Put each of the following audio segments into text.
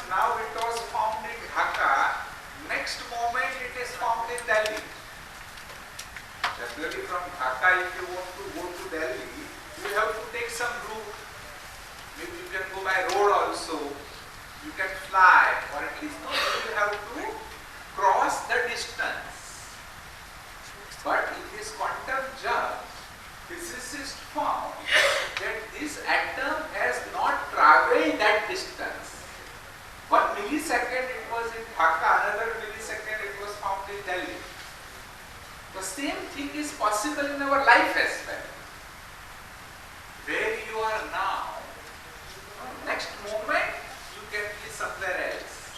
now it was found in Dhaka, next moment it is found in Delhi. Generally from Dhaka, if you want to go to Delhi, you have to take some route. Maybe you can go by road also, you can fly, or at least you will have to cross the distance. But in this quantum jump, physicists found that this atom has not traveled that distance. 1 millisecond it was in Dhaka, another millisecond it was found in Delhi. The same thing is possible in our life as well. Where you are now, next moment you can be somewhere else.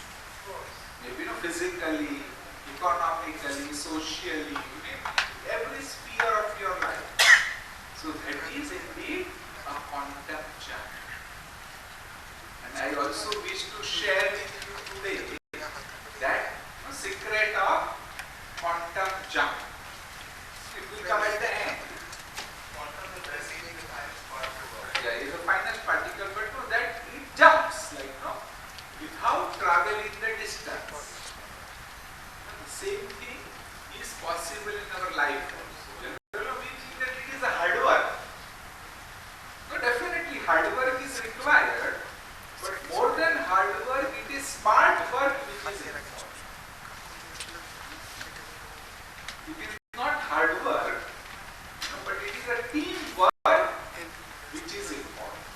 Maybe physically, economically, socially, every sphere of your life. So that is indeed a quantum jump. And I also wish to share with you today that secret of quantum jump. It will come at the end. Yeah, it's a final particle, but no, that it jumps without traveling the distance. The same thing is possible in our life also. We think that it is a hard work. No, definitely hard work is required, but more than hard work, it is smart work which is important. It is not hard work, but it is a team work which is important.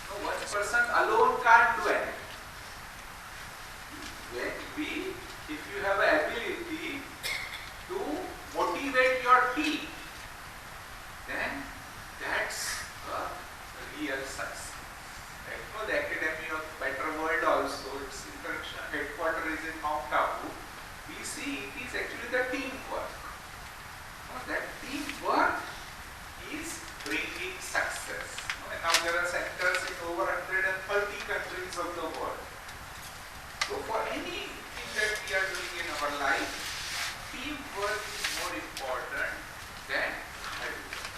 No, one person alone can't do anything. If you have an ability to motivate your team, then that's a real success. The Academy of Better World also, its international headquarters is in Mount Abu. We see it is actually the teamwork. That teamwork is bringing success. And now there are centers in over 130 countries of the world. So for anything that we are doing in our life, teamwork is more important than hard work.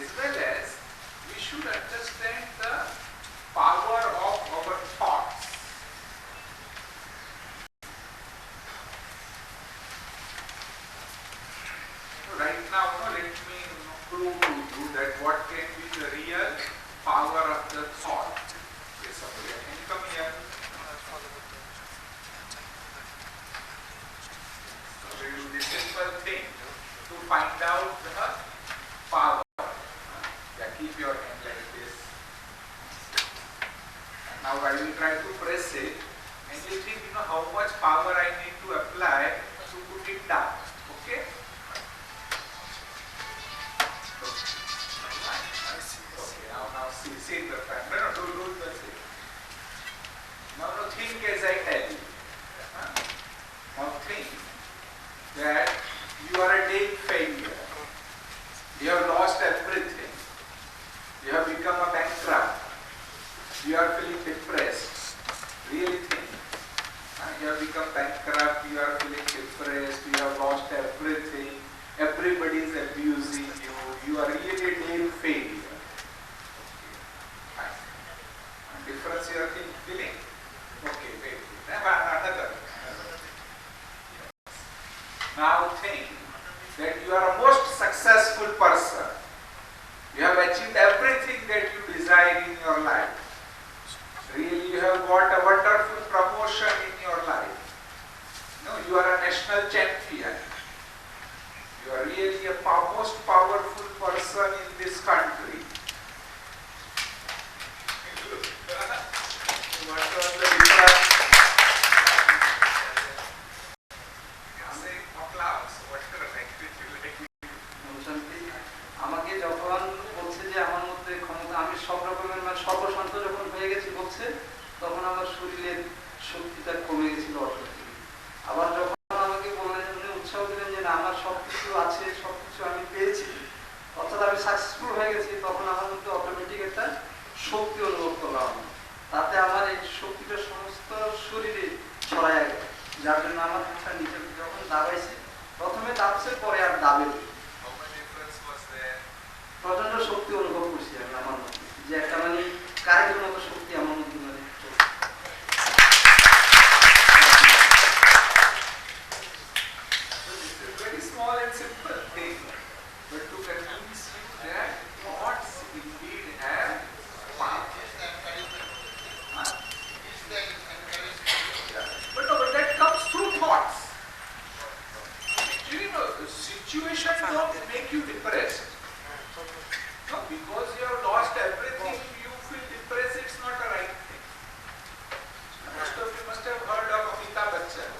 As well as we should understand the power of our thoughts. So right now, let me prove to you that what can be the real power of the thought. Okay, somebody can you come here? So we do this simple thing to find out the power. Keep your hand like this. And now while you try to press it, and you think how much power I need to apply to put it down. Okay? Okay, now see the fact. No, don't press it. Now think as I tell you. Now think that you are a dead failure. You have lost everything. You have become a bankrupt. You are feeling depressed. Really think. You have become bankrupt. You are feeling depressed. You have lost everything. Everybody is abusing you. You are really a damn failure. Okay. Difference you are feeling? Okay, wait. Another. Now think that you are a most successful person. You have achieved everything that you desire in your life. Really, you have got a wonderful promotion in your life. You are a national champion. You are really a most powerful person in this country. What was the difference? আমাকে যখন বলছে যে আমার মধ্যে ক্ষমতা, আমি সব রকমের সর্বশান্ত যখন হয়ে গেছি বলছে, তখন আমার শরীরের শক্তিটা কমে গেছিল অটোমেটিক। আবার যখন আমাকে বললেন, উনি উৎসাহ দিলেন যে না আমার সবকিছু আছে, সবকিছু আমি পেয়েছি, অর্থাৎ আমি সাকসেসফুল হয়ে গেছি, তখন আমার মধ্যে অটোমেটিক একটা শক্তি অনুভব করলাম। তাতে আমার এই শক্তিটা সমস্ত শরীরে ছড়ায় গেল, যার জন্য আমার হাতটা নিচে যখন দাবাইছে, প্রথমে দাবছে, পরে আর দাবেনি। প্রচন্ড শক্তি অনুভব করছি আমি আমার মধ্যে, যে একটা কারেন্টের মতো শক্তি because you have lost everything, you feel depressed. It's not a right thing. Most of you must have heard of Amitabh Bachchan.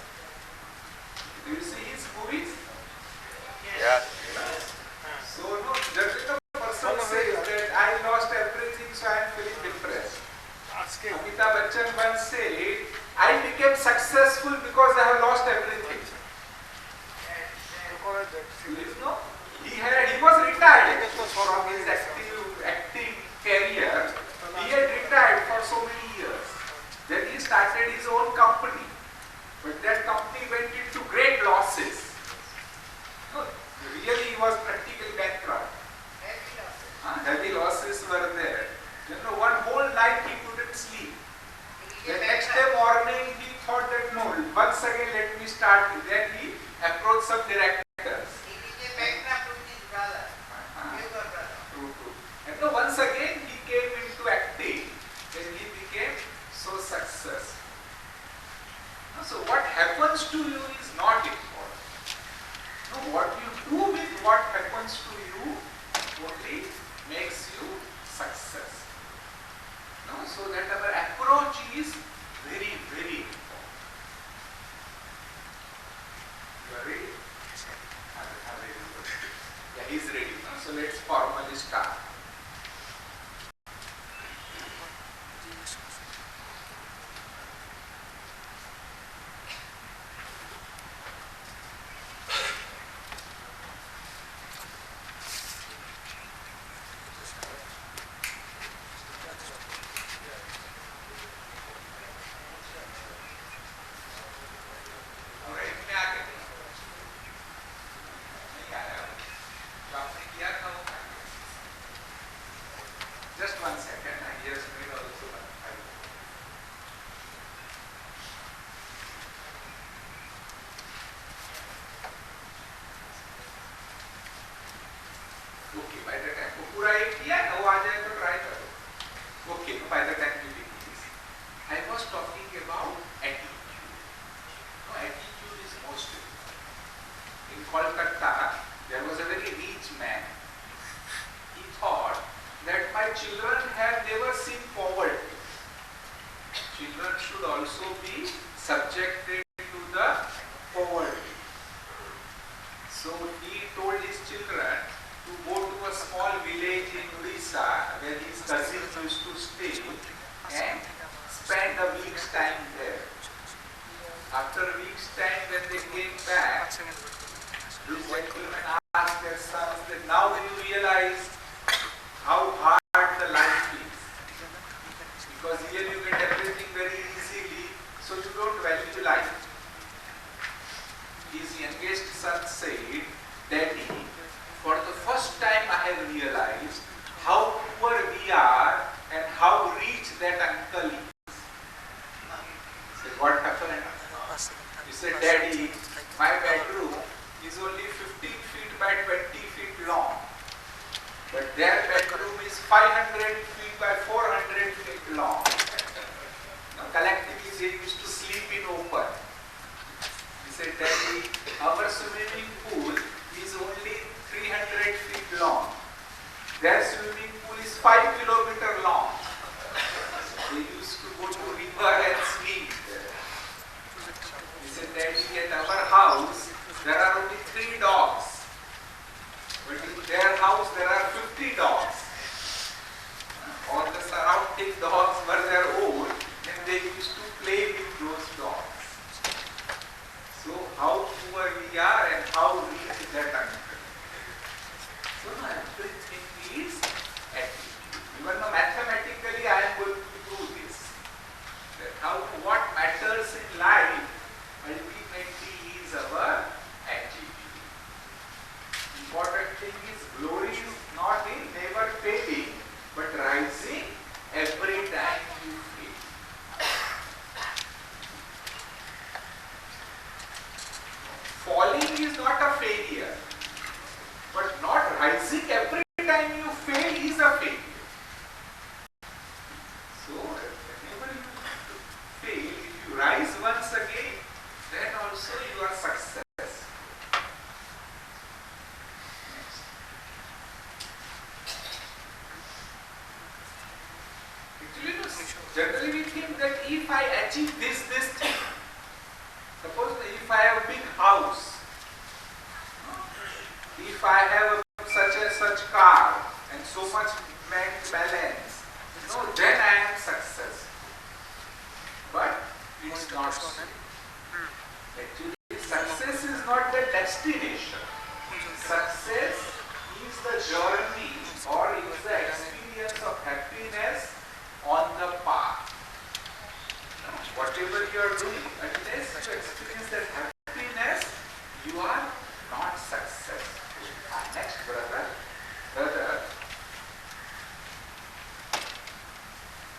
Do you see his movies? Yes. So no, just the person says that I lost everything, so I am feeling depressed. Amitabh Bachchan once said, I became successful because I have lost everything. You know, he was retired from his acting career. He had retired for so many years. Then he started his own company. But that company went into great losses. No, really, he was practically bankrupt. Heavy losses were there. You know, one whole night he couldn't sleep. The next day morning he thought that no, once again let me start. Then he approached some directors. And no, once again he came into acting and he became so successful. So what happens to you is not important. No, what you do with what happens to you only makes you successful. No, so that our approach is very, very important. You are ready? Yeah, he's ready now. So let's formally start. Just 1 second, I just need also one file. Okay, by the time पूरा एक किया ना वो आ जाए तो try करो. Okay, by the time you begin. I was talking about attitude. No, attitude is most important. In Kolkata, there was a very rich man. He thought that my children have never seen poverty. Children should also be subjected to the poverty. So he told his children to go to a small village in Odisha where his cousins used to stay and spend a week's time there. After a week's time when they came back, these gentlemen asked their sons that now do you realize how hard the life is? Because here you get everything very easily, so you don't value life. His youngest son said, Daddy, for the first time I have realized how poor we are and how rich that uncle is. He said, what happened? He said, Daddy, my bedroom is only 15 feet by 20 feet long. But their bedroom is 500 feet by 400 feet long. Now collectively they used to sleep in open. He said, Daddy, our swimming pool is only 300 feet long. Their swimming pool is 5 kilometers long. They used to go to river and swim there. He said, Daddy, at our house there are only 3 dogs. But in their house there are 50 dogs. All the surrounding dogs were their own and they used to play with those dogs. So how poor we are and how rich that uncle. So everything is attitude. Even though mathematically I am going to do this. That what matters in life ultimately is our attitude. Important thing is glory is generally we think that if I achieve this thing, suppose if I have a big house, if I have such and such car and so much bank balance, then I am successful. But it's not so. Actually, success is not the destination. Success is the journey or is the experience of happiness on the path. Whatever you are doing, unless you experience that happiness, you are not successful. Next, brother.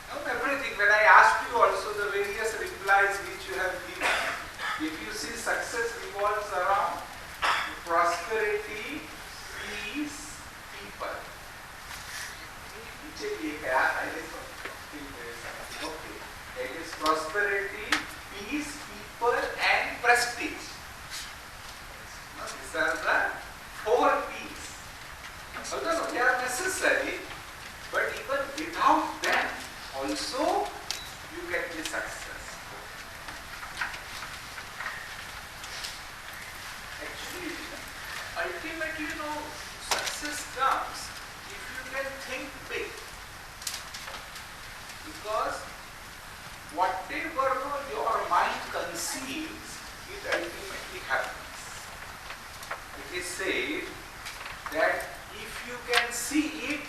Now everything, when I asked you also the various replies which you have given, if you see success revolves around prosperity, peace, people. Okay. It is prosperity, peace, people and prestige. These are the 4 P's. Although they are necessary, but even without them also you can be successful. Actually, ultimately, success comes if you can think big. Because whatever your mind conceives, it ultimately happens. It is said that if you can see it,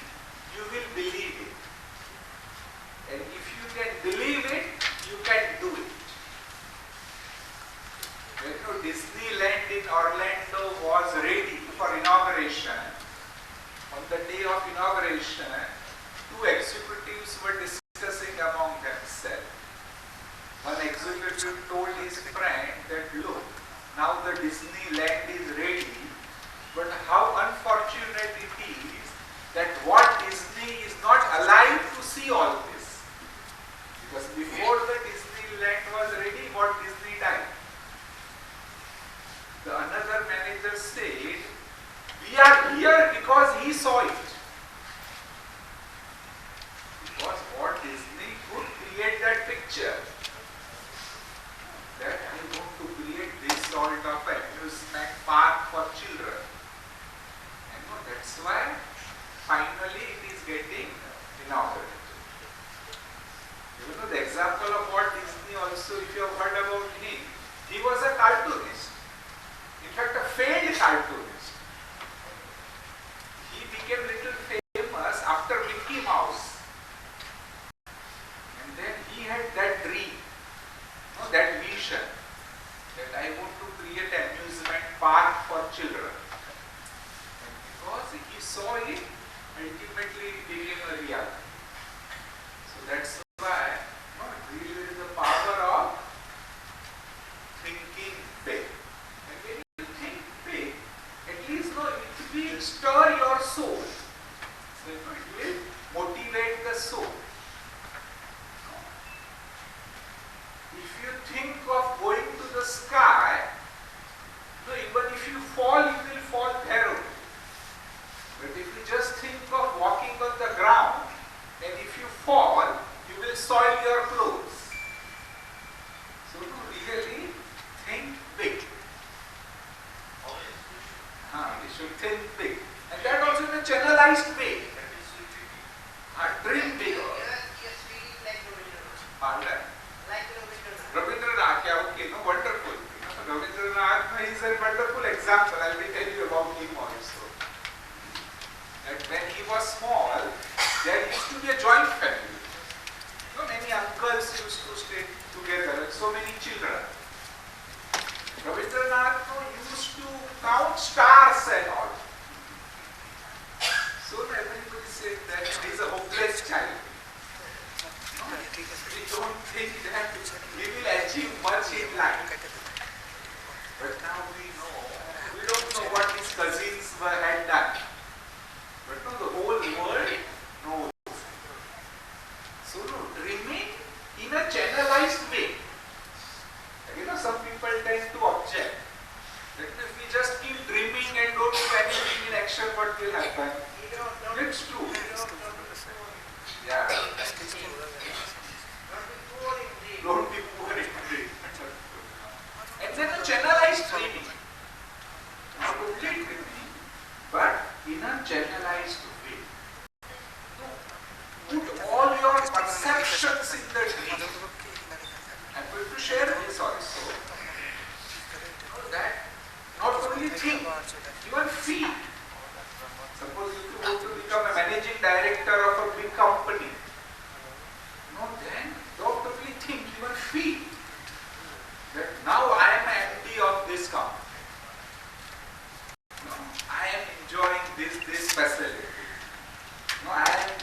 you will believe it. And if you can believe it, you can do it. When Disneyland in Orlando was ready for inauguration, on the day of inauguration, 2 executives were discussing among themselves. One executive told his friend that, look, now the Disneyland is ready, but how unfortunate it is that Walt Disney is not alive to see all this. Because before the Disneyland was ready, Walt Disney died. The another manager said, we are here because he saw it. Because Walt Disney could create that picture. That I want to create this sort of amusement park for children. And that's why finally it is getting inaugurated. The example of Walt Disney also, if you have heard about him, he was a cartoonist. In fact, a failed cartoonist. He became little famous after Mickey Mouse. And then he had that dream, that vision, that I want to create an amusement park for children. And because he saw it, ultimately it became a reality. So that's why really there is the power of thinking big. And when you think big, at least it will stir your soul. So it will motivate the soul. If you think of going to the sky, even if you fall, you will fall there only. But if you just think of walking on the ground,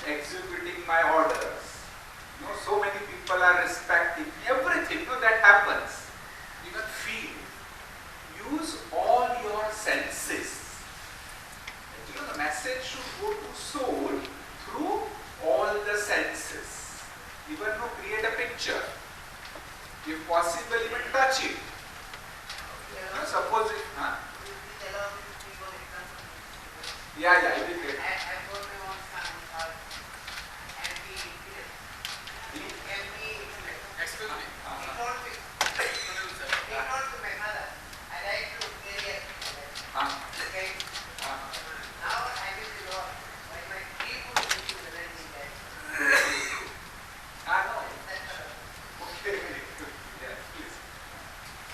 executing my orders. So many people are respecting me. Everything, that happens. Even feel. Use all your senses. The message should go to soul through all the senses. Even create a picture. If possible, even touch it. Suppose it. Yeah, I will get. Excuse me.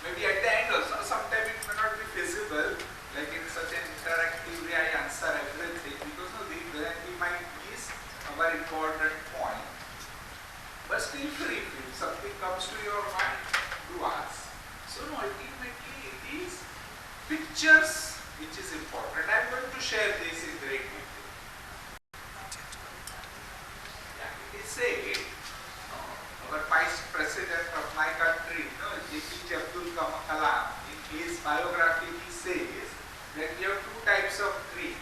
Maybe at the end also, sometimes it may not be feasible, like in such an interactive way I answer everything, because then we might miss our important point. But still free, if something comes to your mind, do ask. So ultimately it is pictures which is important. I am going to share this in great detail. Yeah, it is said, our Vice President of my country, APJ Abdul Kalam, in his biography he says that you have two types of dream.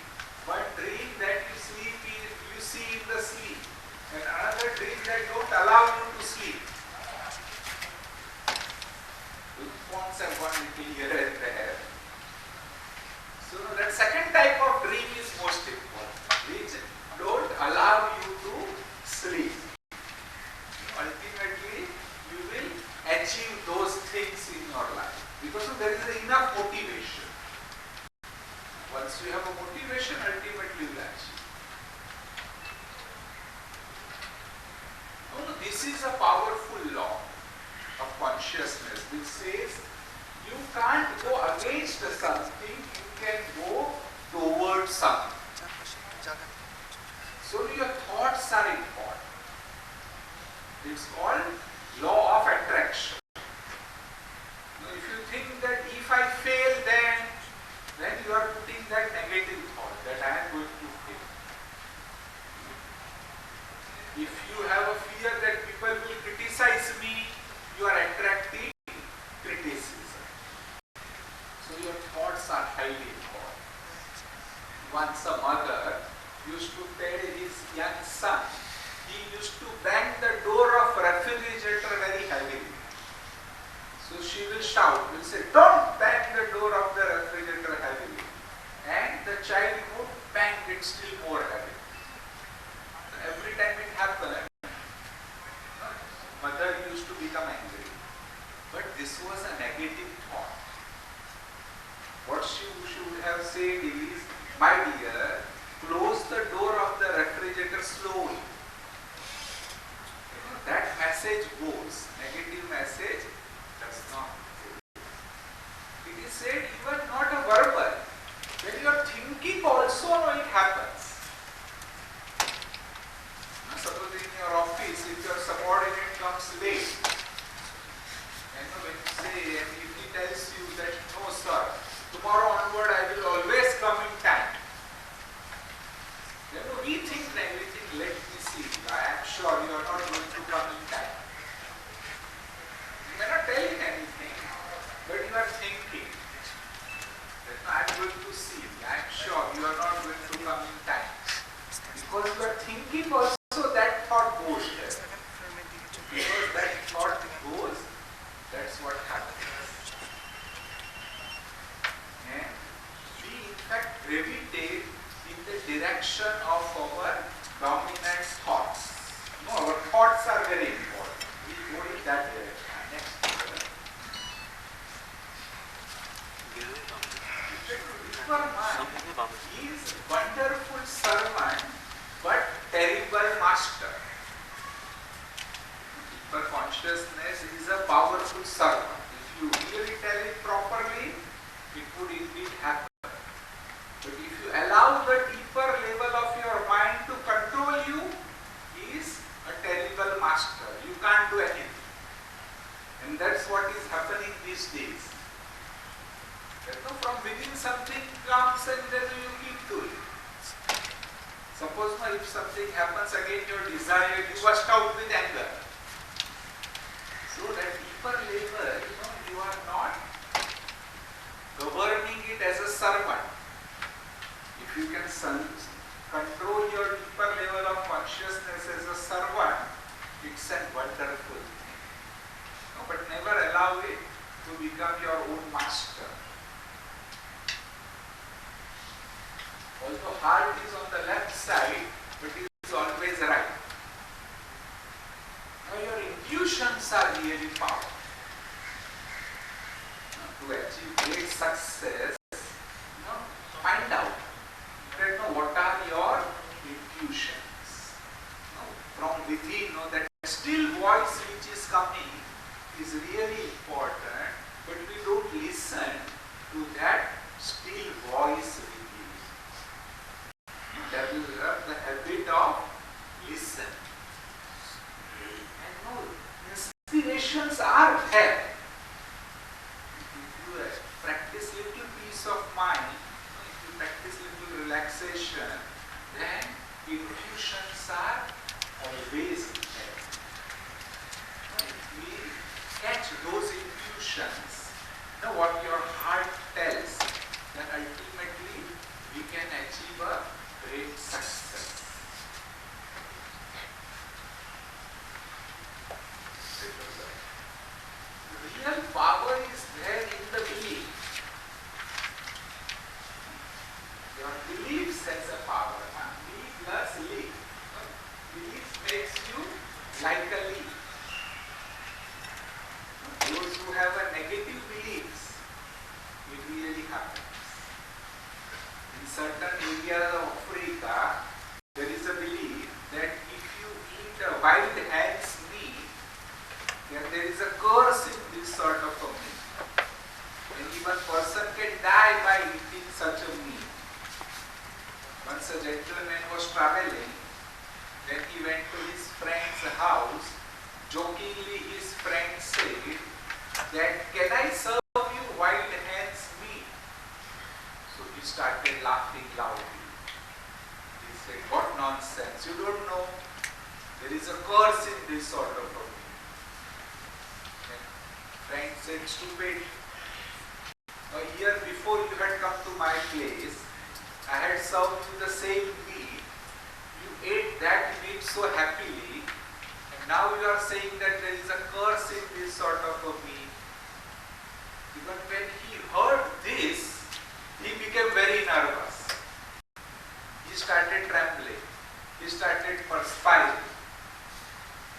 One dream that you see in the sleep, and another dream that don't allow you to sleep. Fonts have gone little here and there. So that second type of dream is most important, which don't allow you to sleep. Ultimately, you will achieve those things in your life because there is enough motivation. Once you have a motivation, ultimately you will achieve. This is a powerful law of consciousness which says you can't go against something, you can go towards something. So your thoughts are important. It's called law of attraction. Now, if you think that if I fail, then you are putting that negative thought that I am going to fail. If you have a fear that people will criticize me, you are attracting criticism. So your thoughts are highly important. Once a mother used to tell his young son, he used to bang the door of refrigerator very heavily. So she will shout, will say, don't bang the door of the refrigerator heavily. And the child would bang it still more heavily. So every time it happened, mother used to become angry. But this was a negative thought. What she should have said is, my dear, close the door of the refrigerator slowly. That message goes. Negative message does not go. It is said even not a verbal. When you are thinking also, it happens. Now, suppose in your office, if your subordinate comes late, and when you say, and if he tells you that, no sir, tomorrow onward I will always come in time. Then we think everything, let me see, I am sure you are not going to come in time. You may not tell him anything, but you are thinking that I am going to see, I am sure you are not going to come in time. Because you are thinking also, that thought goes there. Because that thought goes, that's what happens. And we in fact gravitate in the direction of our dominant thoughts. No, our thoughts are very important. We go in that direction. Next. Your mind is wonderful servant, but terrible master. Deeper consciousness is a powerful servant. If you really tell it properly, it would indeed happen. But if you allow the deeper level of your mind to control you, he is a terrible master. You can't do anything. And that's what is happening these days. That from within something comes and then you keep doing. Suppose now if something happens again your desire, you burst out with anger. So that deeper level, you are not governing it as a servant. If you can control your deeper level of consciousness as a servant, it's a wonderful thing. But never allow it to become your own master. Although heart is on the left side, but it is always right. Now your intuitions are really powerful. To achieve great success, find out that what are your intuitions. From within, that still voice which is coming is really important, but we don't listen to that still voice within. Develop the habit of listen. And inspirations are there. If you practice little peace of mind, if you practice little relaxation, then intuitions are always there. If we catch those intuitions, what your heart tells, then ultimately we can achieve a great success. Real power is there in the belief. Your belief has a power. Belief plus leaf. Belief makes you like a leaf. Those who have a negative beliefs, it really happens. In certain areas of Africa, there is a belief that if you eat a wild ant's meat, then there is a curse in this sort of a meat. And even person can die by eating such a meat. Once a gentleman was traveling, then he went to his friend's house. Jokingly his friend said that, "Can I serve you wild hen's meat?" So he started laughing loudly. He said, "What nonsense, you don't know. There is a curse in this sort of a meat." And friend said, "Stupid. A year before you had come to my place, I had served you the same meat. You ate that meat so happily, and now you are saying that there is a curse in this sort of a meat." Even when he heard this, he became very nervous. He started trembling. He started perspiring.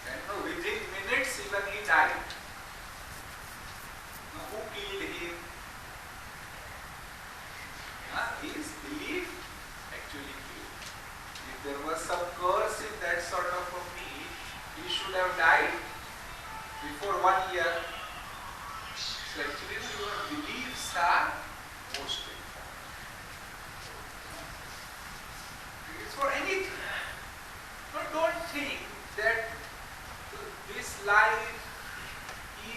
And within minutes even he died. Now, who killed him? His belief actually killed. If there was some curse in that sort of a meat, he should have died before 1 year. So actually your beliefs are most important. It's for anything. But don't think that this life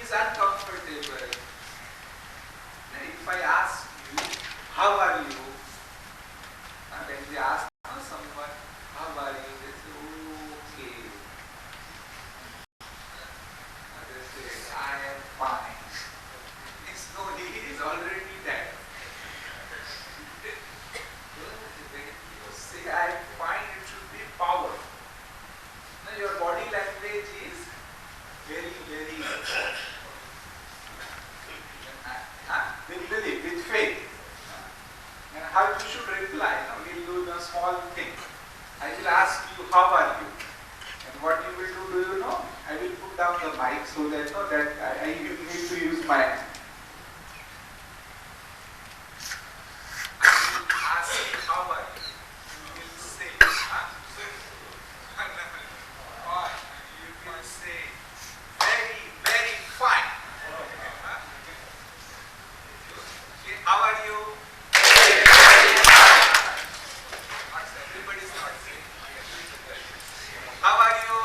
is uncomfortable. Now, if I ask you, "How are you?" And when they ask someone, "How are you?" they say, "Okay." And they say, "I am fine." No, he is already dead. When you say, "I am fine," it should be power. Now, your body language is very, very important. With faith. And how you should reply. Now we'll do a small thing. I will ask you, "How are you?" And what you will do you know? I will put down the mic so that I need to use my hand. I will ask you, "How are you?" You will say, or you will say, "Very, very fine." Okay, "How are you?" Everybody's not saying. "How are you?"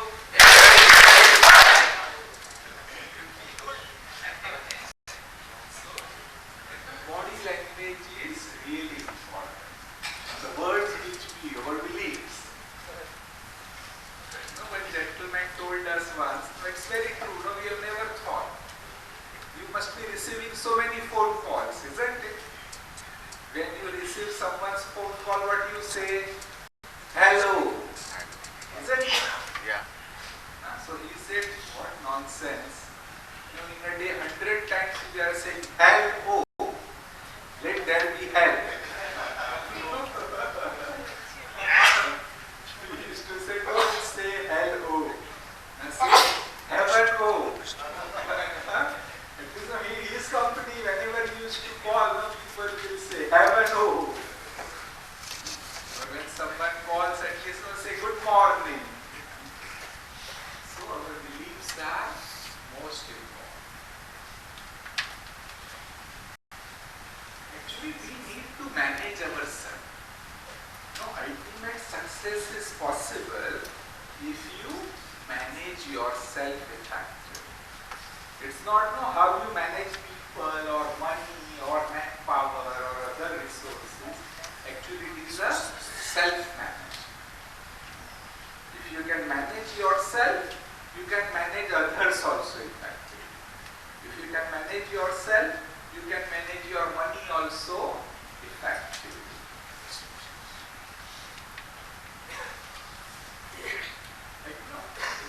gentleman told us once, no, it's very true, no, we have never thought. You must be receiving so many phone calls, isn't it? When you receive someone's phone call, what do you say? Hello. Isn't it? Yeah. So he said, what nonsense. You know, in a day, 100 times we are saying, hello. Let there be help. We used to say, don't say hello. And say, heaven oh. In his company, whenever he used to call, no, people will say, heaven oh. But when someone calls, at least will say, good morning. So our beliefs are most important. Actually, we need to manage ourselves. No, ultimate success is possible if you manage yourself effectively. It's not how you manage people or money or manpower or other resources. Actually, it is a self-management. If you can manage yourself, you can manage others also effectively. If you can manage yourself, you can manage your money also effectively.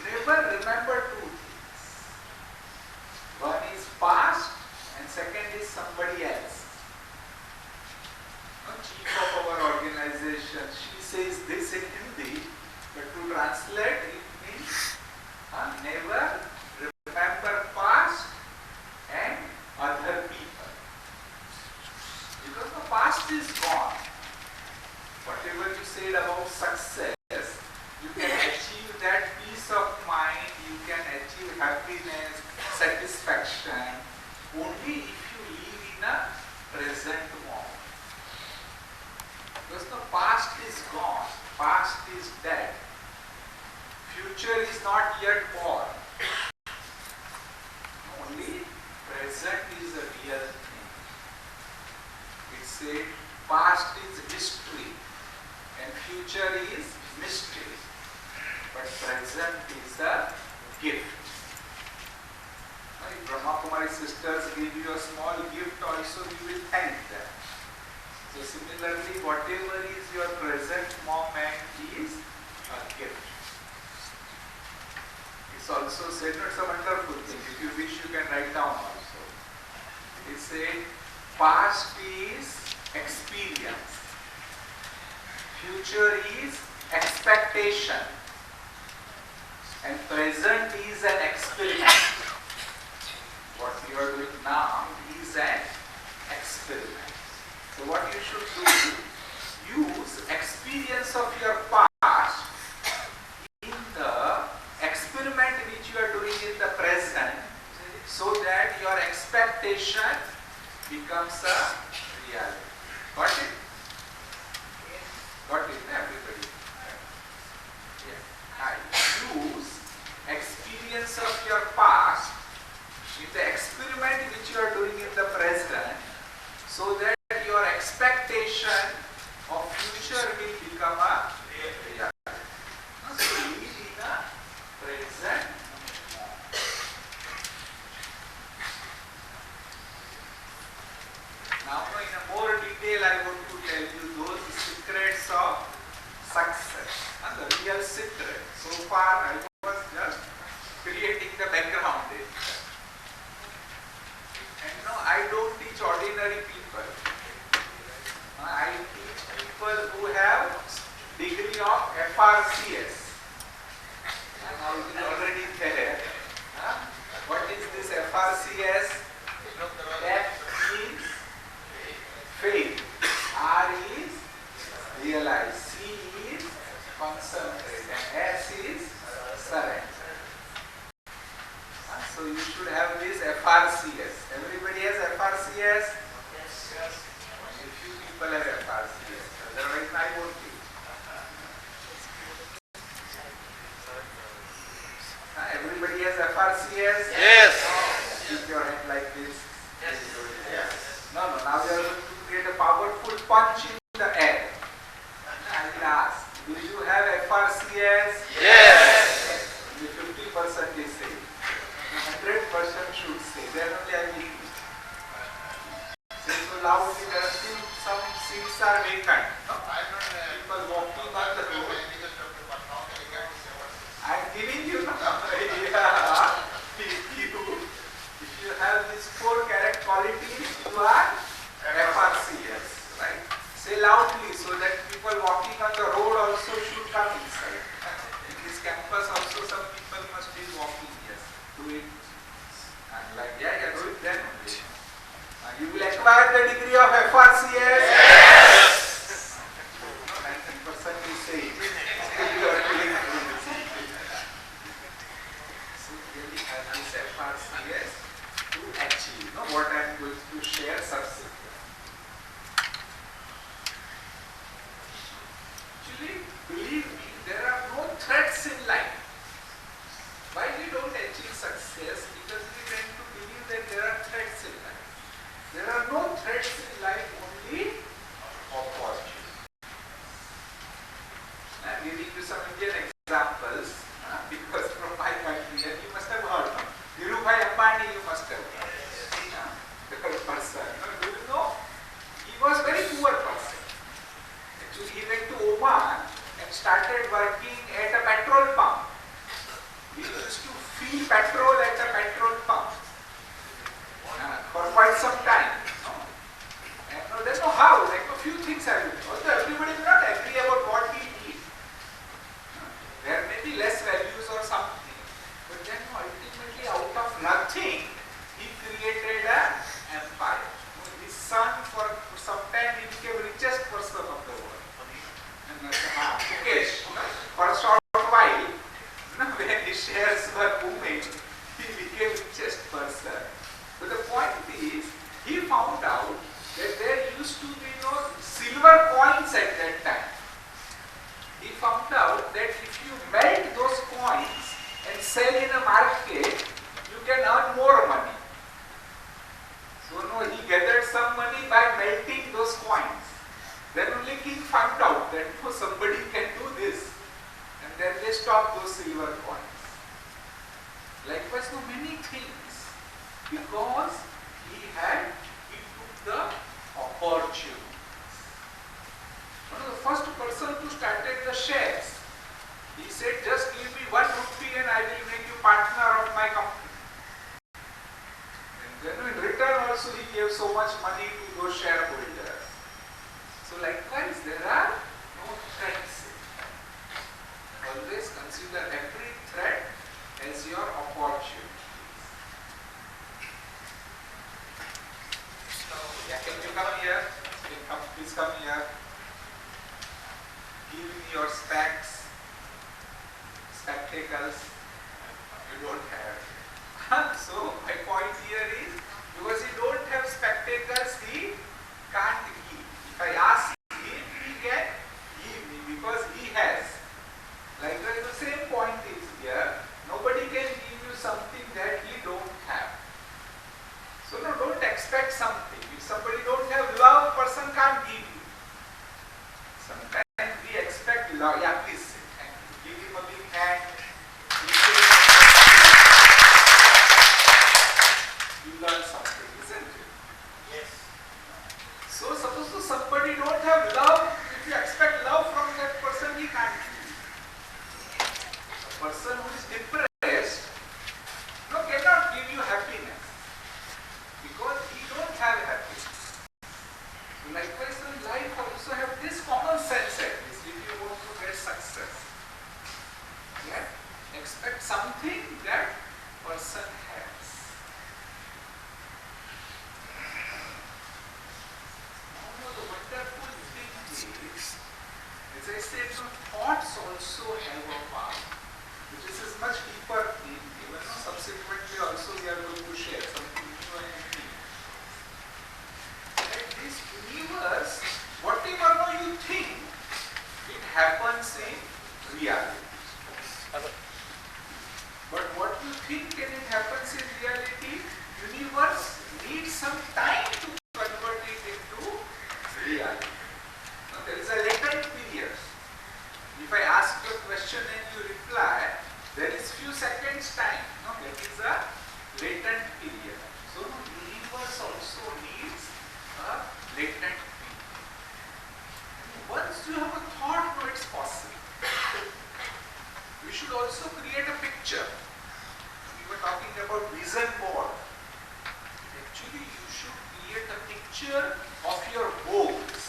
Never remember two things. One is past and second is somebody else. Chief of our organization, she says this in Hindi, but to translate it means never remember past and other people. Because the past is gone. Whatever you said about success, you can achieve that peace of mind, you can achieve happiness, satisfaction, only if you live in a present moment. Because the past is gone, past is dead, future is not yet born. Only present is a real thing. It said past is history and future is mystery, but present is a gift. If Brahmakumaris sisters give you a small gift also, you will thank them. So similarly, whatever is your present moment is a gift. It's also said, it's a wonderful thing. If you wish, you can write down also. It is said, past is experience. Future is expectation. And present is an experiment. What you are doing now is an experiment. So what you should do, use experience of your past in the experiment which you are doing in the present, so that your expectation becomes a reality. Got it? Got it, everybody? Yeah. Use experience of your past in the experiment which you are doing in the present, so that your expectation of future will become a reality. So live in a present moment. Now in a more detail I want to tell you those secrets of success and the real secret. So far I was just creating the background. And no, I don't teach ordinary people. I teach people who have degree of FRCS. And now it is already there. What is this FRCS? F is faith. R is realize. C is concentrate. And S is surrender. So you should have this FRCS. Everybody has FRCS? Yes. Only few people have FRCS. Otherwise I won't teach. Everybody has FRCS? Yes. Keep your hand like this. Yes. Yes. No. Now we are going to create a powerful punch in the air. I will ask, do you have FRCS? Yes. If you the degree of FRCS? Yes! 90% is saying. You are pulling through this. So really have this FRCS to achieve what I am going to share subsequently. Actually, believe me, there are no threats in life. Why we don't achieve success? Because we tend to believe that there are threats in life. There are no threats in life, only opportunities. I am giving you some Indian examples because from my country, and you must have heard of Dhirubhai, you must have heard. The person, do you know? He was a very poor person. Actually, he went to Oman and started working at a petrol pump. We used to fill petrol at a petrol pump for quite some time. And there's no how, like a few things have been. Although everybody will not agree about what he did. There may be less values or something. But then ultimately out of nothing, he created an empire. His son, for some time, he became the richest person of the world. And Mukesh, for a short while, when his shares were booming, he became the richest person. But the point is, he found out that there used to be no silver coins at that time. He found out that if you melt those coins and sell in a market, you can earn more money. So he gathered some money by melting those coins. Then only king found out that somebody can do this. And then they stopped those silver coins. Likewise, so many things, because he took the opportunity. One of the first person who started the shares, he said, just give me 1 rupee and I will make you partner of my company. And then in return also he gave so much money to those shareholders. So likewise, there are no threats. Always consider every threat as your opportunity. Yeah, can you come here? Please come here. Give me your spectacles. You don't have. So my point here is, because he don't have spectacles, he can't give. If I ask him, he can give me because he has. Likewise, the same point is here. Nobody can give you something that he don't have. So don't expect something. If somebody don't have love, person can't give you. Sometimes we expect love. Yeah, please sit. Thank you. Give him a big hand. You learn something, isn't it? Yes. So suppose somebody don't have love, if you expect love from that person, he can't give you. A person who is depressed cannot give you happiness because he don't have happiness. So likewise in life also have this common sense at least if you want to get success. Yeah? Expect something that person has. Now the wonderful thing is, as I said, thoughts also have a power. This is much deeper thing. Even subsequently also we are going to share something new and deep. That this universe, whatever you think, it happens in reality. But what you think and it happens in reality, universe needs some time to convert it into reality. Now there is a latent period. If I ask you a question and you reply, there is few seconds time. That is a latent period. So universe also needs a latent period. Once you have a thought, it's possible. We should also create a picture. We were talking about vision board. Actually, you should create a picture of your goals.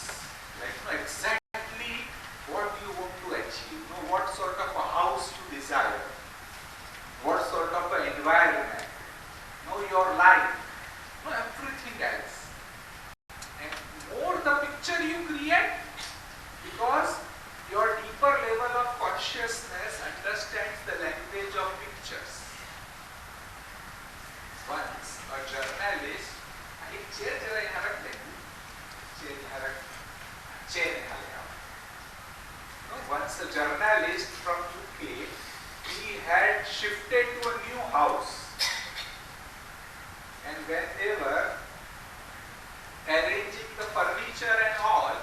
Like exactly what you want to achieve. What sort of a house you desire. What sort of an environment. Your life. Everything else. shifted to a new house, and when they were arranging the furniture and all,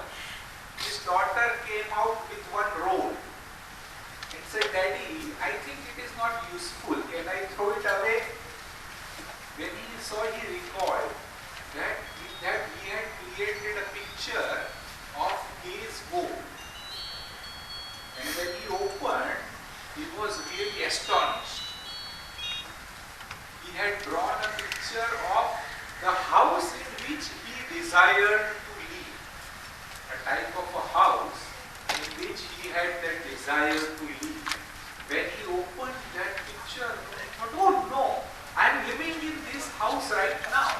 his daughter came out with one roll and said, "Daddy, I think it is not useful. Can I throw it away?" When he saw, he recalled that he had created a picture of his boat. And when he opened, he was really astonished. He had drawn a picture of the house in which he desired to live. A type of a house in which he had that desire to live. When he opened that picture, he thought, "Oh no, I am living in this house right now.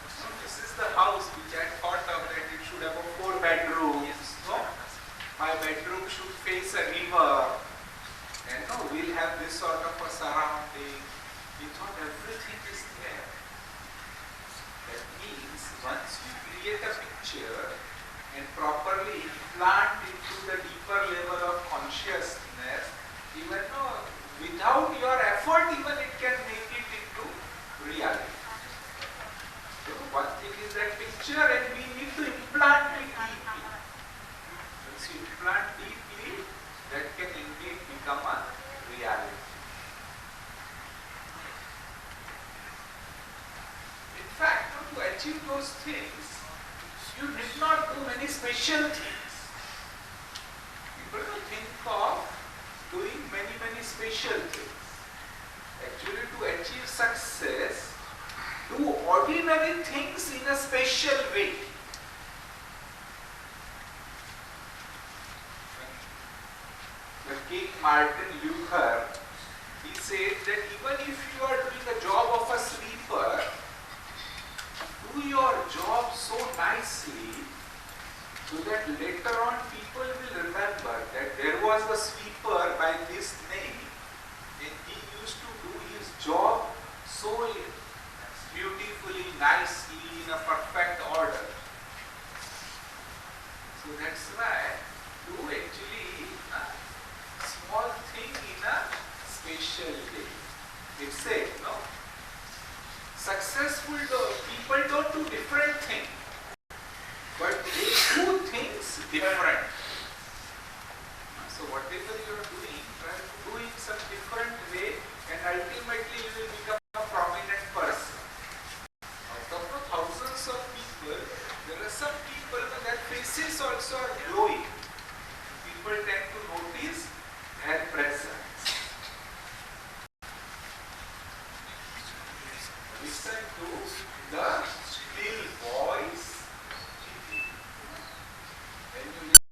So this is the house which I thought of, that it should have 4 bedrooms. No? My bedroom should face a river. And no, we'll have this sort of a surrounding." He thought everything is there. That means once you create a picture and properly implant into the deeper level of consciousness, even though without your effort, even it can make it into reality. So one thing is that picture, and we need to implant it deeply. Once you implant deeply, that can indeed become a reality. In fact, to achieve those things, you did not do many special things. People don't think of doing many special things. Actually, to achieve success, do ordinary things in a special way. The King Martin Luther, he said that even if you are doing the job of a sweeper, do your job so nicely so that later on people will remember that there was a sweeper by this name, and he used to do his job so beautifully, nicely, in a perfect order. So that's why do actually a small thing in a special way. It said, no? Successful people don't do different things, but they do things different. So whatever you are doing, try to do in some different way, and ultimately you will become a prominent person. Out of the thousands of people, there are some people their faces also are glowing. People tend to notice their presence. Listen to the still voice.